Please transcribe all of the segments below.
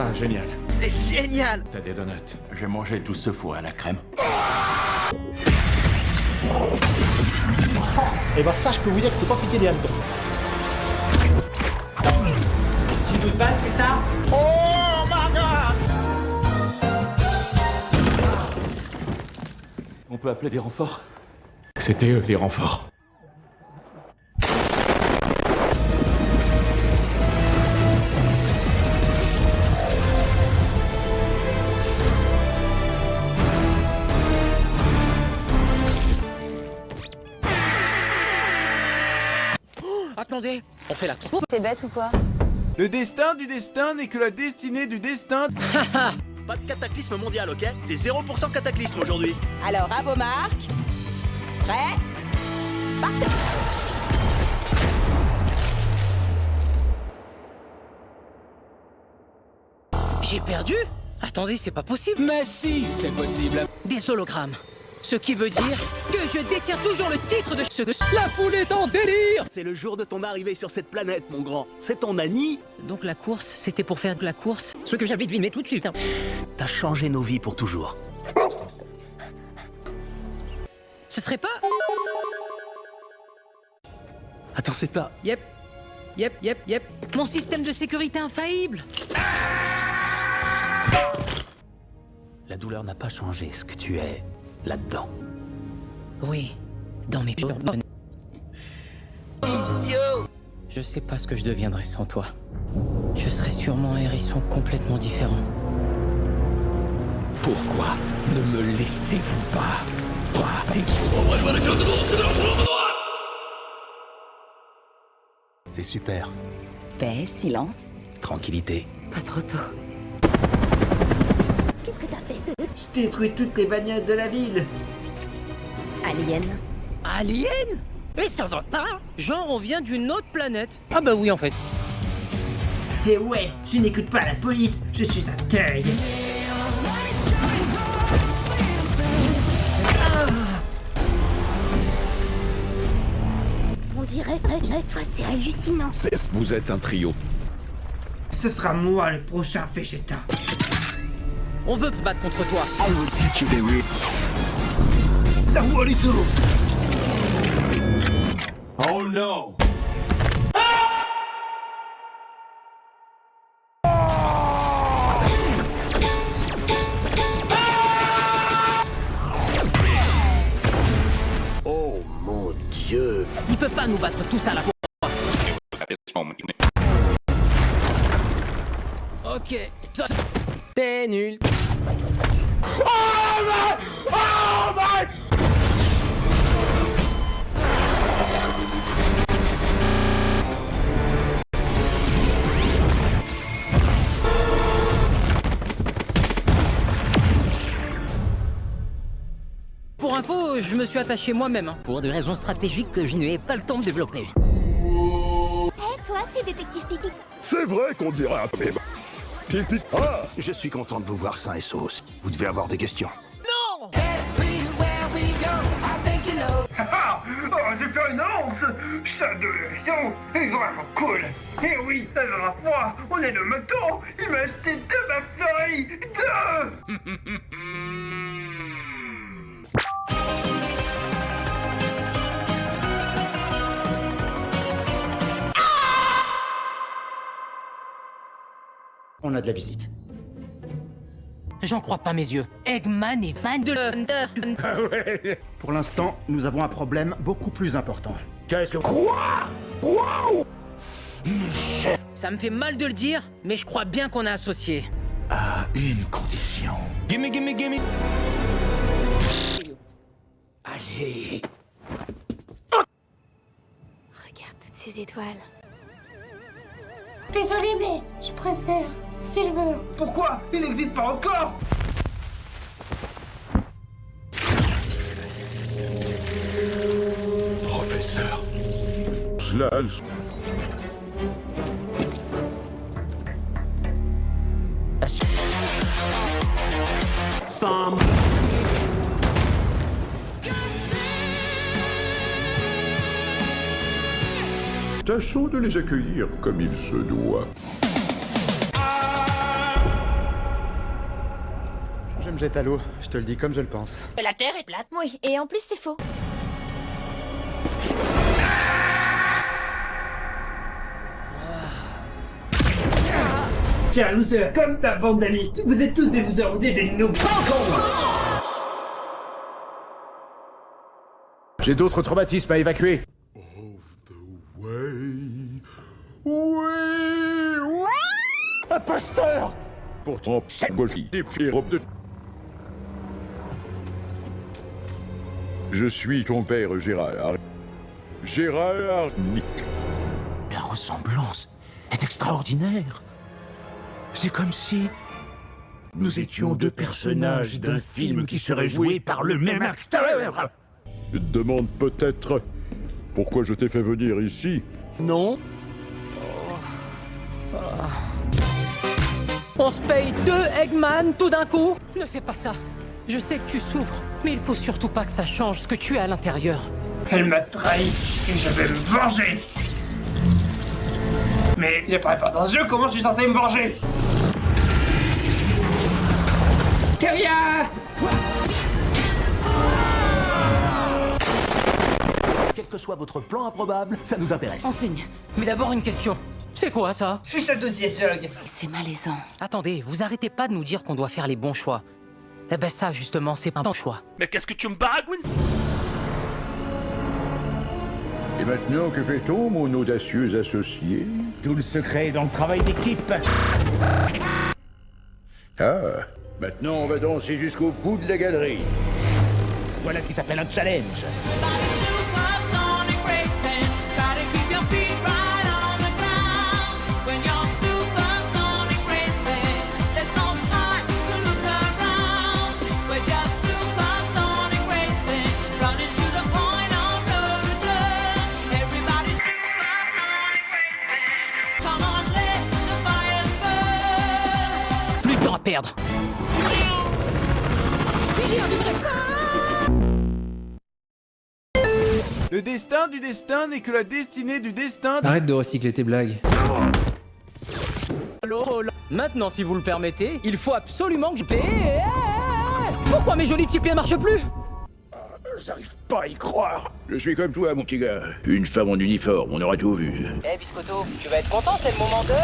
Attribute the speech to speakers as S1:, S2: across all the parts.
S1: Ah, génial.
S2: C'est génial.
S1: T'as des donuts.
S3: J'ai mangé tout ce foie à la crème.
S4: Et bah ça, je peux vous dire que c'est pas piqué des hannetons. Tu veux pas, c'est ça?
S2: Oh my god.
S3: On peut appeler des renforts?
S1: C'était eux, les renforts.
S5: Attendez, on fait la...
S6: C'est bête ou quoi?
S2: Le destin du destin n'est que la destinée du destin.
S7: Pas de cataclysme mondial, ok? C'est 0% cataclysme aujourd'hui.
S6: Alors, à vos marques. Prêt? Partez!
S5: J'ai perdu? Attendez, c'est pas possible.
S7: Mais si, c'est possible.
S5: Des hologrammes. Ce qui veut dire que je détiens toujours le titre de ce que... La foule est en délire!
S7: C'est le jour de ton arrivée sur cette planète, mon grand. C'est ton Annie.
S5: Donc la course, c'était pour faire de la course? Ce que j'avais deviné tout de suite. Hein.
S7: T'as changé nos vies pour toujours.
S5: Ce serait pas...
S7: Attends, c'est pas...
S5: Yep. Mon système de sécurité infaillible.
S7: La douleur n'a pas changé ce que tu es là-dedans.
S5: Oui, dans mes peurs.
S7: Idiot!
S5: Je sais pas ce que je deviendrais sans toi. Je serais sûrement un hérisson complètement différent.
S1: Pourquoi ne me laissez-vous pas?
S7: C'est super.
S6: Paix, silence.
S7: Tranquillité.
S6: Pas trop tôt. Qu'est-ce que t'as fait, ce
S4: Je détruis toutes les bagnoles de la ville.
S6: alien?
S5: Alien? Mais ça va pas? Genre on vient d'une autre planète. Ah bah oui en fait.
S4: Et ouais, je n'écoute pas la police, je suis un thug.
S6: On dirait, toi, c'est hallucinant.
S1: Vous êtes un trio.
S4: Ce sera moi le prochain Vegeta.
S5: On veut se battre contre toi.
S1: Oh no!
S7: Oh mon Dieu!
S5: Il peut pas nous battre tous à la fois. Ok. T'es nul. Pour info, je me suis attaché moi-même, hein, pour des raisons stratégiques que je n'avais pas le temps de développer.
S6: Eh, toi, t'es détective Pipi.
S8: C'est vrai qu'on dirait un peu. Pipi. Ah,
S3: Je suis content de vous voir sain et sauce. Vous devez avoir des questions.
S4: Ah, oh, j'ai fait une annonce. Ça de l'émission est vraiment cool. Et oui, la dernière fois, on est le McDo. Il m'a acheté 2 McFlurry. 2.
S9: On a de la visite.
S5: J'en crois pas mes yeux. Eggman est fan de l'Hunter.
S9: Pour l'instant, nous avons un problème beaucoup plus important.
S1: Qu'est-ce que...
S5: Ça me fait mal de le dire, mais je crois bien qu'on est associés.
S3: À une condition.
S5: Allez.
S6: Regarde toutes ces étoiles.
S4: Désolé, mais je préfère Silver. Pourquoi? Il n'existe pas encore.
S8: professeur. Slash.
S7: Sam.
S8: Tâchons de les accueillir comme il se doit.
S9: jette à l'eau, je te le dis comme je le pense.
S6: La Terre est plate. Oui, et en plus c'est faux.
S4: Tiens, loser, comme ta bande d'amis, vous êtes tous des losers, vous êtes des noobs.
S8: J'ai d'autres traumatismes à évacuer.
S9: Imposteur!
S8: Pourtant, symbolique des robes de... Je suis ton père, Gérard. Gérard Nick.
S3: La ressemblance est extraordinaire. C'est comme si nous étions deux personnages d'un film qui serait joué par le même acteur.
S8: Je te demande peut-être pourquoi je t'ai fait venir ici.
S9: Non?
S5: On se paye 2 Eggman tout d'un coup? Ne fais pas ça. Je sais que tu souffres, mais il faut surtout pas que ça change ce que tu es à l'intérieur.
S4: Elle m'a trahi et je vais me venger. Mais il apparaît pas dans ce jeu, comment je suis censé me venger? Terrien!
S3: Quel que soit votre plan improbable, ça nous intéresse.
S6: Enseigne.
S5: Mais d'abord une question. C'est quoi ça?
S4: Je suis chef dossier, Jug.
S6: C'est malaisant.
S5: Attendez, vous arrêtez pas de nous dire qu'on doit faire les bons choix. Eh ben ça, justement, c'est pas un bon choix.
S1: Mais qu'est-ce que tu me baragouines?
S8: Et maintenant, que fait-on, mon audacieux associé?
S7: Tout le secret est dans le travail d'équipe.
S8: Ah, maintenant on va danser jusqu'au bout de la galerie.
S7: Voilà ce qui s'appelle un challenge.
S5: Plus de temps à perdre.
S2: Le destin du destin n'est que la destinée du destin.
S10: Arrête de recycler tes blagues.
S5: Maintenant, si vous le permettez, il faut absolument que je... Pourquoi mes jolis petits pieds marchent plus?
S8: J'arrive pas à y croire. Je suis comme toi, mon petit gars. Une femme en uniforme, on aura tout vu.
S5: Eh Biscotto, tu vas être content, c'est le moment de...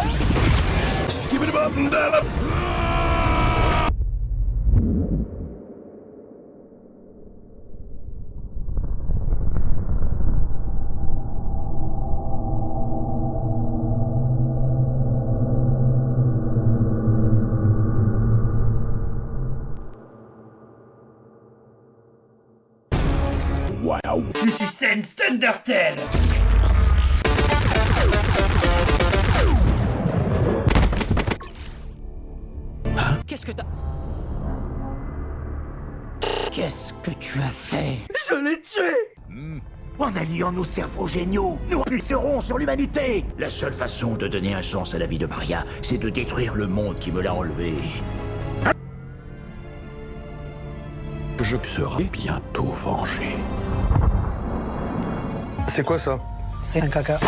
S8: Waouh.
S4: Je suis Sense Thundertail.
S5: Qu'est-ce que t'as... Qu'est-ce que tu as fait?
S2: Je l'ai tué!
S3: En alliant nos cerveaux géniaux, nous puisserons sur l'humanité. La seule façon de donner un sens à la vie de Maria, c'est de détruire le monde qui me l'a enlevé. Je serai bientôt vengé.
S10: C'est quoi ça?
S5: C'est un caca.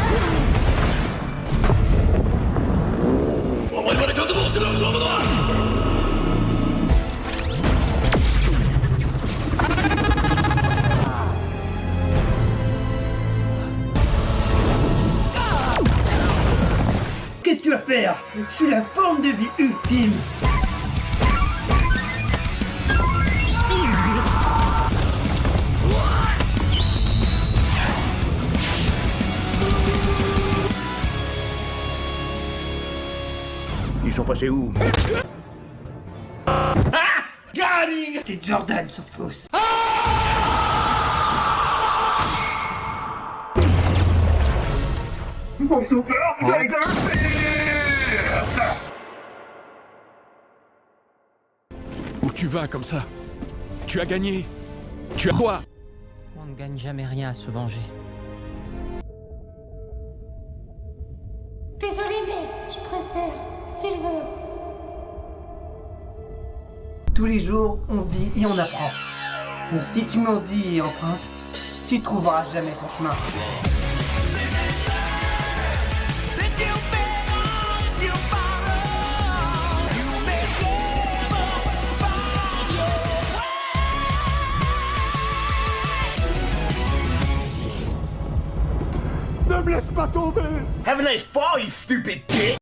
S4: Qu'est-ce que tu vas faire? Je suis la forme de vie ultime.
S3: Ils sont passés où?
S4: T'es Jordan, ce fausse. Mon super,
S1: Où tu vas comme ça? Tu as gagné. Tu as quoi?
S5: On ne gagne jamais rien à se venger.
S6: Désolé, mais je préfère Silver.
S4: Tous les jours, on vit et on apprend. Mais si tu mendis et empruntes, tu trouveras jamais ton chemin.
S3: me laisse pas tomber!
S4: Have a nice fall, you stupid kid!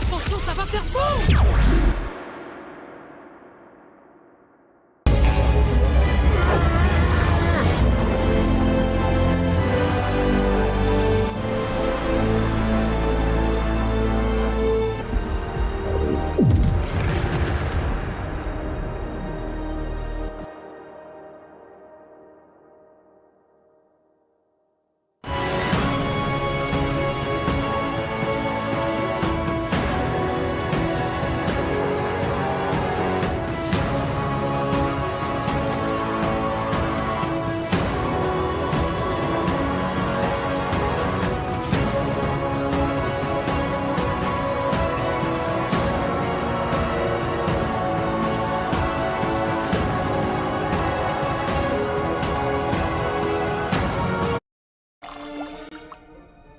S5: Attention, ça va faire boum!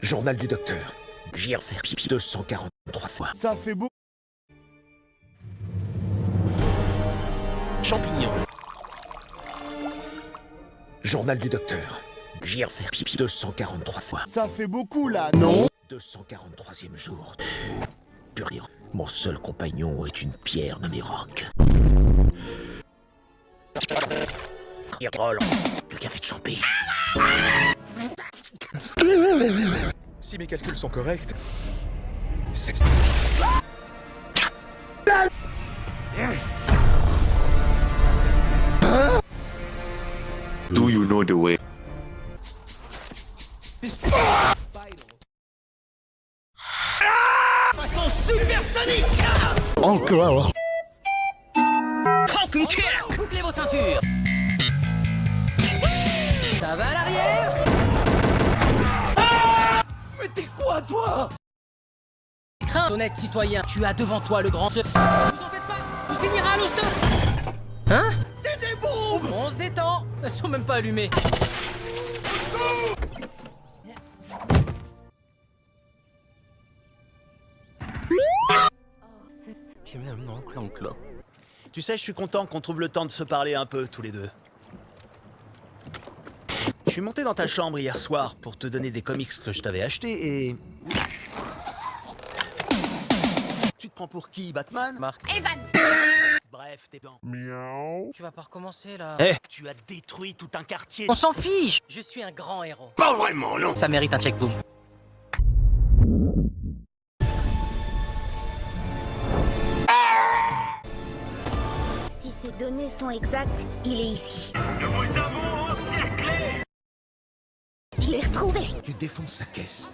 S3: Journal du docteur. J'y refais pipi 243 fois.
S2: Ça fait beau.
S3: Champignons. Journal du docteur. J'y refais pipi 243 fois.
S2: Ça fait beaucoup là, non?
S3: 243e jour. Pur, mon seul compagnon est une pierre nommée Rock. Le café de Champé.
S9: Si mes calculs sont corrects, c'est...
S8: Do you know the way?
S3: Encore.
S5: Bouclez vos ceintures. Ça va à l'arrière?
S3: Mais t'es quoi, toi?
S5: Crains, honnête citoyen, tu as devant toi le grand succès. Vous en faites pas, tout finira à l'hosto. Hein?
S3: C'est des bombes!
S5: On se détend. Elles sont même pas allumées.
S7: Tu sais, je suis content qu'on trouve le temps de se parler un peu, tous les deux. Je suis monté dans ta chambre hier soir pour te donner des comics que je t'avais achetés et... Tu te prends pour qui, Batman?
S5: Marc.
S6: Evans.
S7: Bref, t'es dans...
S5: Tu vas pas recommencer là.
S7: Eh, tu as détruit tout un quartier.
S5: On s'en fiche. Je suis un grand héros.
S8: Pas vraiment, non.
S5: Ça mérite un check-boom.
S6: Si ces données sont exactes, il est ici.
S4: Nous vous avons encerclé!
S6: Je l'ai retrouvé.
S3: Tu défonces sa caisse.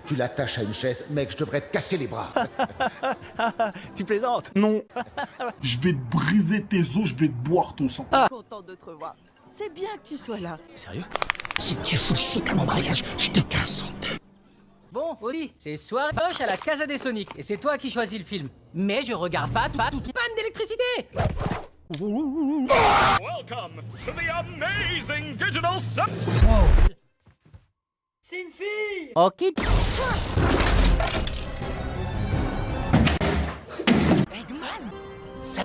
S3: Tu l'attaches à une chaise, mec, je devrais te casser les bras.
S7: Tu plaisantes?
S10: Non. Je vais te briser tes os, je vais te boire ton sang.
S11: Content de te revoir. C'est bien que tu sois là.
S7: Sérieux?
S3: Si tu fous le cycle à mon mariage, je te casse en deux.
S5: Bon, Oli, c'est soirée poche à la Casa des Sonic. Et c'est toi qui choisis le film. Mais je regarde pas toute panne d'électricité.
S1: Welcome to the amazing digital system.
S11: C'est une fille.
S5: Ok.
S7: Eggman! Ça...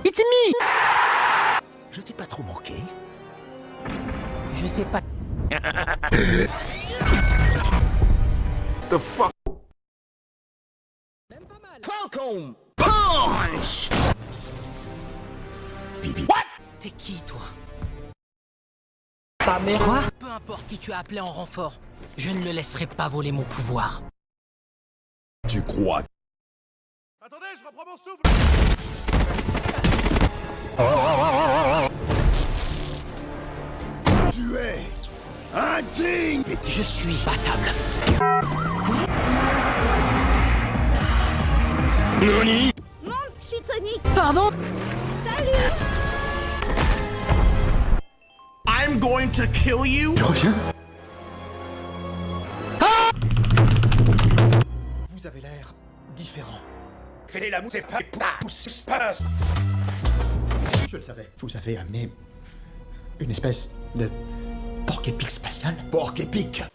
S5: It's me.
S7: Je t'ai pas trop manqué.
S5: Je sais pas.
S8: The fuck?
S5: Même pas mal.
S7: Falcon Punch!
S5: What? T'es qui, toi? Ta mère. Quoi? Peu importe qui tu as appelé en renfort, je ne le laisserai pas voler mon pouvoir.
S10: Tu crois?
S2: Attendez, je reprends mon souffle.
S3: Tu es indigne.
S5: Je suis battable.
S8: Nani?
S6: Non, je suis Sonic.
S5: Pardon?
S6: Salut.
S4: I'm going to kill you!
S3: Tu reviens?
S9: Vous avez l'air différent.
S3: Fais-les la mousse, c'est pas passe.
S9: Je le savais. Vous avez amené une espèce de porc-épic spatial.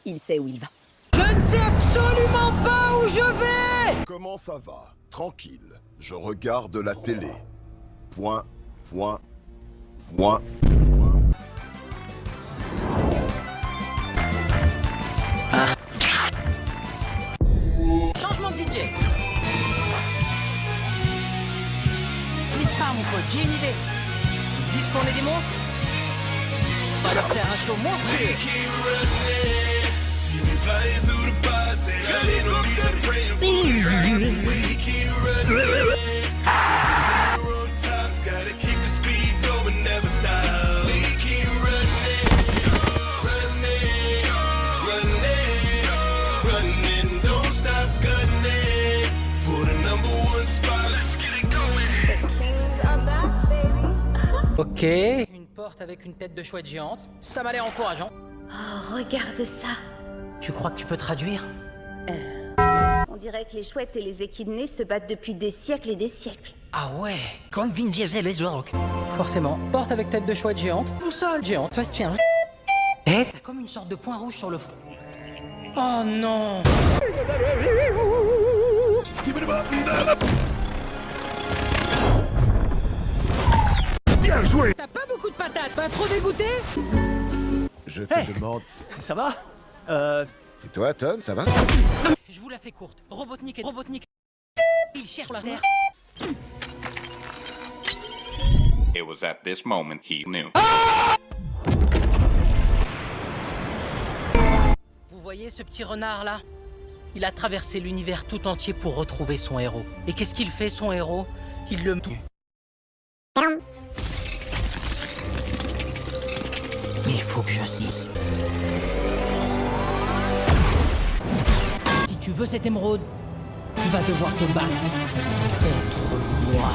S6: Il sait où il va.
S5: Je ne sais absolument pas où je vais!
S10: Comment ça va?
S12: Tranquille, je regarde la télé. Point, point, point.
S5: Changement de DJ. Flippe pas, mon pote, j'ai une idée. Ils disent qu'on est des monstres. On va leur faire un show monstrueux. Ok, une porte avec une tête de chouette géante. Ça m'a l'air encourageant.
S6: Oh, regarde ça.
S5: Tu crois que tu peux traduire?
S6: On dirait que les chouettes et les échidnés se battent depuis des siècles et des siècles.
S5: Ah ouais, comme Vin Diesel et The Rock. Forcément, porte avec tête de chouette géante, ou sol géante, ça se tient. Eh, t'as comme une sorte de point rouge sur le front. Oh non!
S3: Bien joué!
S5: T'as pas beaucoup de patates, pas trop dégoûté?
S12: Je te demande...
S7: Ça va
S12: Et toi, Tom, ça va?
S5: Je vous la fais courte. Robotnik et Robotnik. Il cherche la terre.
S13: It was at this moment he knew.
S5: Vous voyez ce petit renard là? Il a traversé l'univers tout entier pour retrouver son héros. Et qu'est-ce qu'il fait, son héros? Il le tue. Il faut que je cesse. Si tu veux cette émeraude, tu vas devoir te battre contre moi.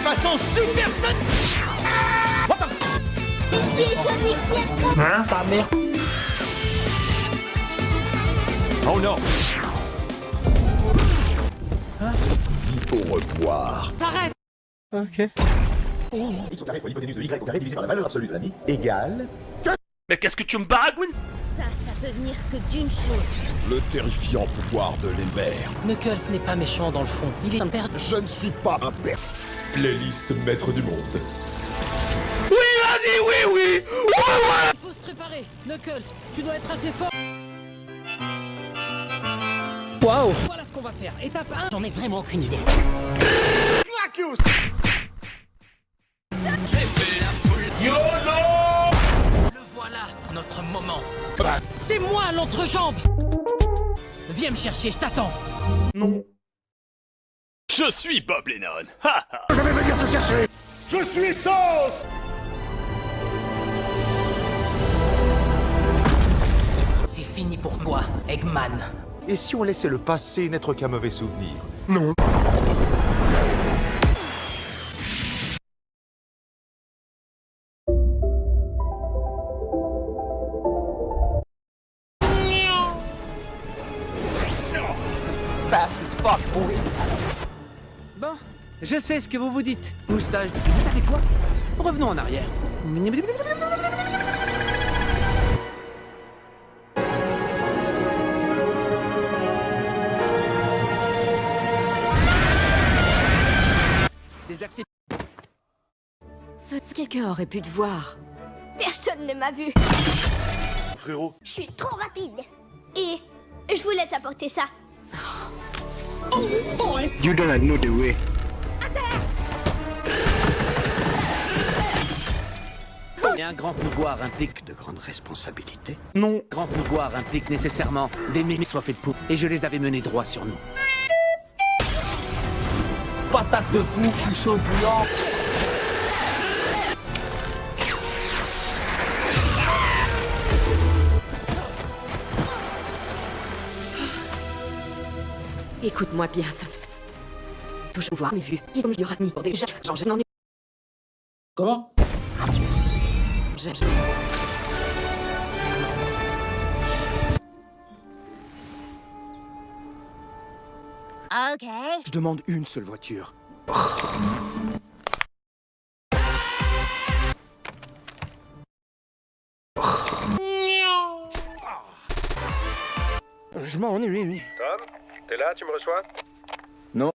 S3: Façon super fun.
S5: Hein? Ta mère.
S1: Oh non!
S12: Dis au revoir.
S5: T'arrêtes!
S9: Ok. X au carré fois l'hypoténuse de Y au carré divisé par la valeur absolue de l'ami égale...
S3: Mais qu'est-ce que tu me baragouines?
S6: Ça peut venir que d'une chose.
S12: Le terrifiant pouvoir de l'émer.
S5: Knuckles n'est pas méchant dans le fond. Il est un père.
S12: Je ne suis pas un père.
S10: Playlist maître du monde.
S3: Oui, vas-y, oui, oui!
S5: Il faut se préparer. Knuckles, tu dois être assez fort. Waouh! Voilà ce qu'on va faire. Étape 1. J'en ai vraiment aucune idée. Le voilà, notre moment. C'est moi l'entrejambe. Viens me chercher, je t'attends.
S10: Non.
S1: Je suis Bob Lennon! Ha ha!
S3: Je vais venir te chercher. Je suis Sauce.
S5: C'est fini pour toi, Eggman.
S14: Et si on laissait le passé n'être qu'un mauvais souvenir?
S10: Non.
S7: Bon, je sais ce que vous vous dites. Moustache, vous savez quoi? Revenons en arrière. Des accès.
S11: Quelqu'un aurait pu te voir.
S6: Personne ne m'a vu.
S10: Frérot.
S6: Je suis trop rapide. Et je voulais t'apporter ça.
S4: You don't know the way.
S7: Et un grand pouvoir implique
S3: De grandes responsabilités.
S10: Non.
S7: grand pouvoir implique nécessairement des mémés soient faits de poux. Et je les avais menés droit sur nous. Patate de fou, je suis chaud bouillant.
S11: Écoute-moi bien, ça. Toujours voir mes vues. Il y aura ni pour déjà. Genre, je n'en ai.
S9: Comment?
S6: Ok.
S7: Je demande une seule voiture.
S15: Je m'ennuie.
S16: Tom, t'es là, tu me reçois?
S15: Non.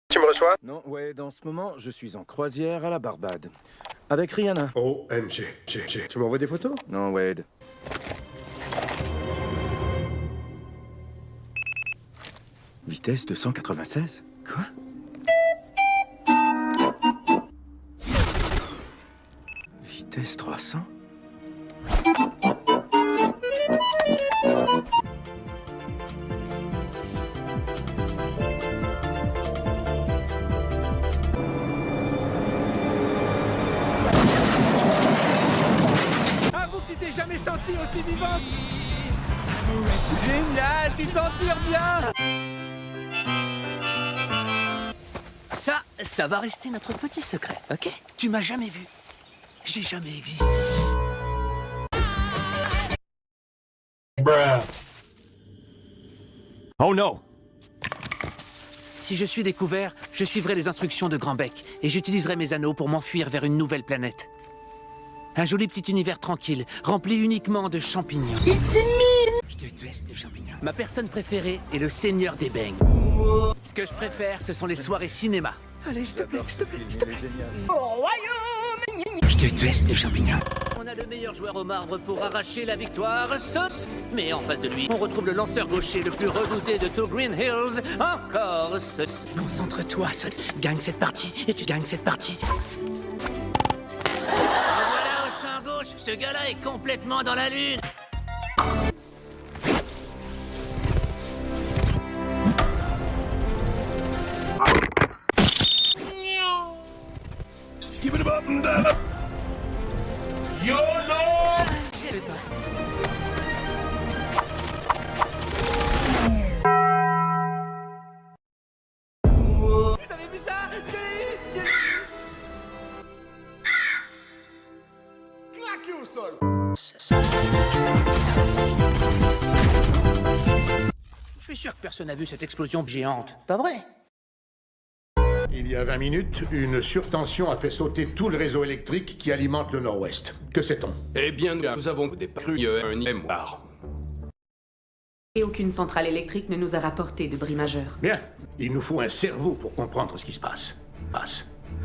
S16: Tu me reçois?
S15: Non, ouais, dans ce moment, je suis en croisière à la Barbade. Avec Rihanna.
S16: OMG. Tu m'envoies des photos?
S15: Non, Wade. Vitesse 296? Quoi? Vitesse 300?
S17: Avoue que tu t'es jamais sentie aussi vivante. Génial, tu t'en tires bien.
S7: Ça va rester notre petit secret, ok? Tu m'as jamais vu. J'ai jamais existé.
S1: Oh non!
S7: Si je suis découvert, je suivrai les instructions de Grand Bec et j'utiliserai mes anneaux pour m'enfuir vers une nouvelle planète. Un joli petit univers tranquille, rempli uniquement de champignons. Je déteste les champignons. Ma personne préférée est le Seigneur des Beignes. Ce que je préfère, ce sont les soirées cinéma. Allez, s'il te plaît, s'il te plaît, s'il te plaît. Au royaume! Je déteste les champignons. On a le meilleur joueur au marbre pour arracher la victoire, Sauce. Mais en face de lui, on retrouve le lanceur gaucher le plus redouté de tout Green Hills, encore Sauce. Concentre-toi, Sauce. Gagne cette partie et tu gagnes cette partie. Voilà au sein gauche, ce gars-là est complètement dans la lune.
S17: Vous avez vu ça? Je l'ai eu.
S12: Claqué au sol.
S7: Je suis sûr que personne n'a vu cette explosion géante. Pas vrai?
S3: Il y a 20 minutes, une surtension a fait sauter tout le réseau électrique qui alimente le nord-ouest. Que sait-on?
S1: Eh bien, nous avons déparu un mémoire.
S11: Et aucune centrale électrique ne nous a rapporté de bris majeurs.
S3: Bien. Il nous faut un cerveau pour comprendre ce qui se passe.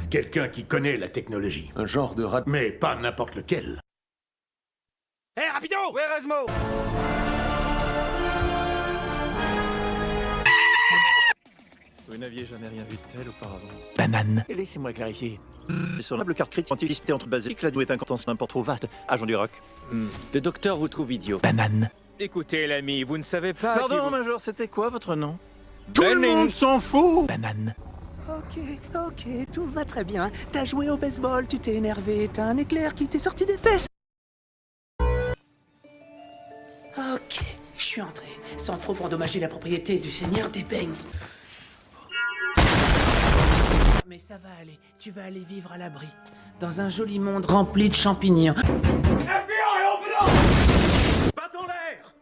S3: Quelqu'un qui connaît la technologie.
S15: Un genre de rat...
S3: Mais pas n'importe lequel.
S17: Hé, rapido! Ouais, Erasmo!
S14: Vous n'aviez jamais rien vu de tel auparavant.
S7: Banane.
S14: Laissez-moi clarifier. Sur la carte critique anticipée entre basique, la douée est un contentieux n'importe trop vaste. Agent du rock.
S15: Le docteur vous trouve idiot.
S7: Banane.
S17: Écoutez, l'ami, vous ne savez pas.
S14: Pardon, Major, c'était quoi votre nom? Tout le monde s'en fout!
S7: Banane.
S5: Ok, tout va très bien. T'as joué au baseball, tu t'es énervé, t'as un éclair qui t'est sorti des fesses.
S7: Ok, je suis entré, sans trop endommager la propriété du Seigneur des Beignes. Mais ça va aller, tu vas aller vivre à l'abri, dans un joli monde rempli de champignons.
S3: Pas dans l'air!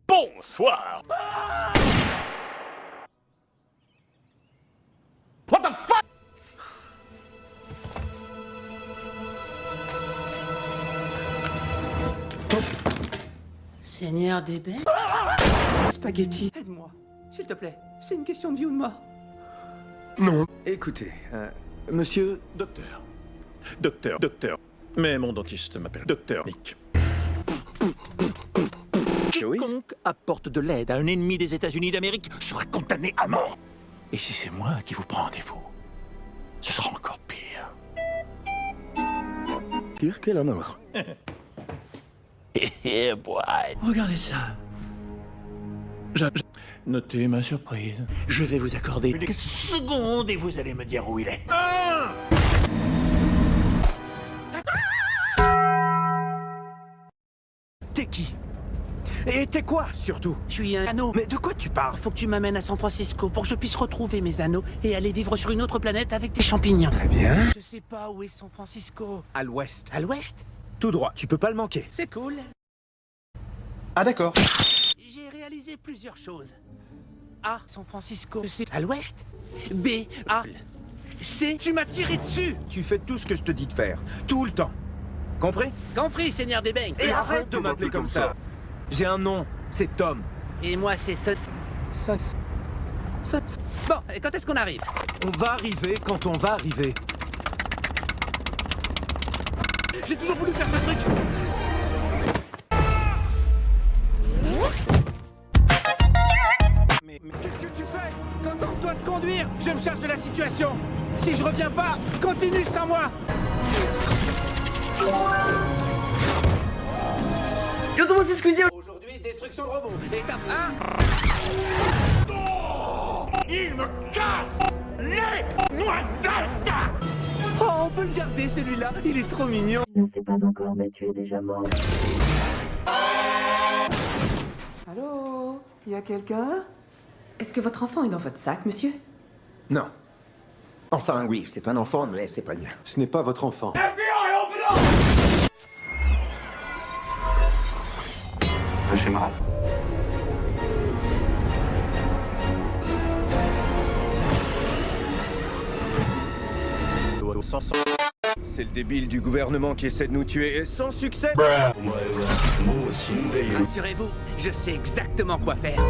S1: Bonsoir! What the fuck?
S7: Seigneur des Beignes?
S5: Spaghetti, aide-moi, s'il te plaît. C'est une question de vie ou de mort.
S14: Non. Écoutez, monsieur... Docteur. Mais mon dentiste m'appelle Docteur Nick. Quiconque apporte de l'aide à un ennemi des États-Unis d'Amérique sera condamné à mort. Et si c'est moi qui vous prends rendez-vous, ce sera encore pire. Pire que la mort. Regardez ça. Notez ma surprise. Je vais vous accorder une seconde et vous allez me dire où il est.
S5: T'es qui? Et t'es quoi, surtout?
S7: Je suis un anneau.
S5: Mais de quoi tu parles?
S7: Faut que tu m'amènes à San Francisco pour que je puisse retrouver mes anneaux et aller vivre sur une autre planète avec des champignons.
S5: Très bien.
S7: Je sais pas où est San Francisco.
S5: À l'ouest.
S7: À l'ouest?
S5: Tout droit, tu peux pas le manquer.
S7: C'est cool.
S9: Ah d'accord.
S7: J'ai réalisé plusieurs choses. A, San Francisco, c'est à l'ouest. B, A, C.
S5: Tu m'as tiré dessus. Tu fais tout ce que je te dis de faire. Tout le temps.
S15: Compris?
S7: Compris, Seigneur des Beignes.
S15: Et arrête de m'appeler comme ça. J'ai un nom, c'est Tom.
S7: Et moi, c'est Bon, et quand est-ce qu'on arrive?
S15: On va arriver quand on va arriver.
S7: J'ai toujours voulu faire ce truc.
S17: Mais qu'est-ce que tu fais? Contente-toi de conduire. Je me charge de la situation. Si je reviens pas, continue sans moi.
S5: Comment c'est Squeezie?
S17: Aujourd'hui, destruction de robot. Étape 1.
S3: Il me casse les noisettes.
S17: Oh, on peut le garder celui-là. Il est trop mignon.
S6: Je ne sais pas encore, mais tu es déjà mort.
S5: Allô? Y a quelqu'un?
S11: Est-ce que votre enfant est dans votre sac, monsieur?
S14: Non. Enfin, oui, c'est un enfant, mais c'est pas le mien.
S9: Ce n'est pas votre enfant.
S13: J'aimerais.
S15: C'est le débile du gouvernement qui essaie de nous tuer et sans succès.
S7: Rassurez-vous, je sais exactement quoi faire.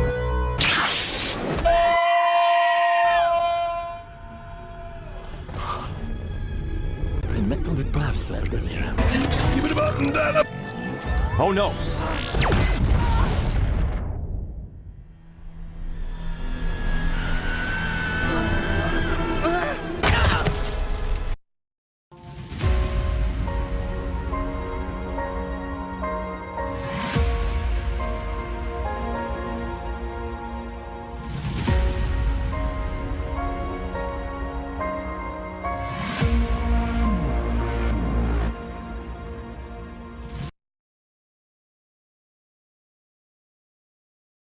S3: Je ne m'attendais pas à ça, je dois dire.
S14: Oh non!